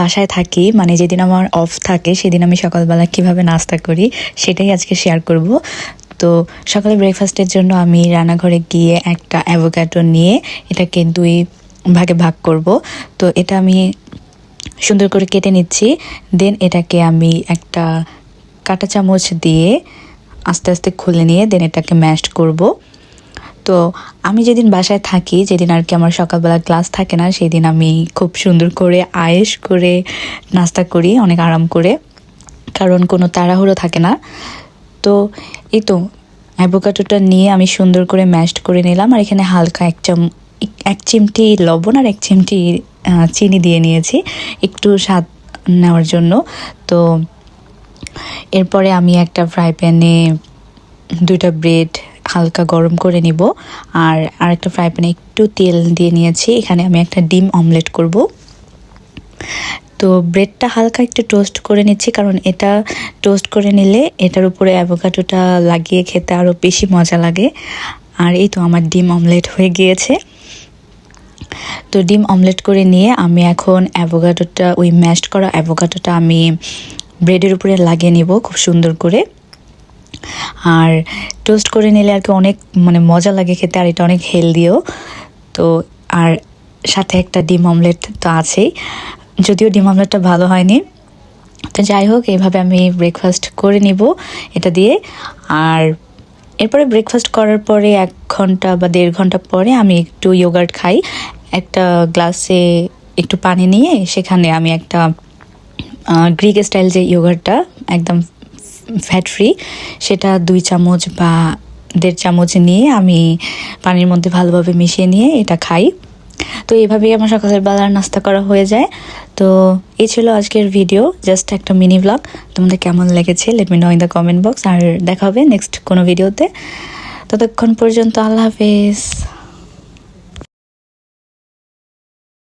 বাসায় থাকি, মানে যেদিন আমার অফ থাকে সেদিন আমি সকালবেলা কিভাবে নাস্তা করি সেটাই আজকে শেয়ার করব। তো সকালে ব্রেকফাস্টের জন্য আমি রান্নাঘরে গিয়ে একটা অ্যাভোকাডো নিয়ে এটাকে 2 ভাগে ভাগ করব। তো এটা আমি সুন্দর করে কেটে নিচ্ছি। দেন এটাকে আমি একটা কাঁটা চামচ দিয়ে আস্তে আস্তে খুলে নিয়ে দেন এটাকে ম্যাশ করব। তো আমি যেদিন বাসায় থাকি, যেদিন আর কি আমার সকালবেলা ক্লাস থাকে না, সেদিন আমি খুব সুন্দর করে আয়েশ করে নাস্তা করি, অনেক আরাম করে, কারণ কোনো তাড়াহুড়ো থাকে না। তো এই তো অ্যাভোকাডোটা নিয়ে আমি সুন্দর করে ম্যাশড করে নিলাম। আর এখানে হালকা এক চিমটি লবণ আর 1 চিমটি চিনি দিয়ে নিয়েছি একটু স্বাদ নেওয়ার জন্য। তো এরপরে আমি একটা ফ্রাই প্যানে 2টা ব্রেড হালকা গরম করে নিব। আর আরেকটা ফ্রাই প্যানে একটু তেল দিয়ে নিয়েছি, এখানে আমি একটা ডিম অমলেট করব। তো ব্রেডটা হালকা একটু টোস্ট করে নিচ্ছি, কারণ এটা টোস্ট করে নিলে এটার উপরে অ্যাভোকাডোটা লাগিয়ে খেতে আরও বেশি মজা লাগে। আর এই তো আমার ডিম অমলেট হয়ে গিয়েছে। তো ডিম অমলেট করে নিয়ে আমি এখন অ্যাভোকাডোটা, ওই ম্যাশড করা অ্যাভোকাডোটা আমি ব্রেডের উপরে লাগিয়ে নিব খুব সুন্দর করে। আর টোস্ট করে নিলে আর কি অনেক মানে মজা লাগে খেতে, আর এটা অনেক হেলদিও। তো আর সাথে একটা ডিম অমলেট তো আছেই, যদিও ডিম অমলেটটা ভালো হয়নি। তো যাই হোক, এইভাবে আমি ব্রেকফাস্ট করে নিব এটা দিয়ে। আর এরপরে ব্রেকফাস্ট করার পরে 1 ঘন্টা বা 1.5 ঘন্টা পরে আমি একটু ইয়োগার্ট খাই। একটা গ্লাসে একটু পানি নিয়ে সেখানে আমি একটা গ্রিক স্টাইল যে ইয়োগার্টটা একদম ফ্যাট ফ্রি, সেটা 2 চামচ বা 1.5 চামচ নিয়ে আমি পানির মধ্যে ভালোভাবে মিশিয়ে নিয়ে এটা খাই। তো এইভাবেই আমার সকালের বেলার নাস্তা করা হয়ে যায়। তো এই ছিল আজকের ভিডিও, জাস্ট একটা মিনি ব্লগ। তোমাদের কেমন লেগেছে let me know in the comment box. আর দেখা হবে নেক্সট কোনো ভিডিওতে। ততক্ষণ পর্যন্ত আল্লাহ হাফেজ।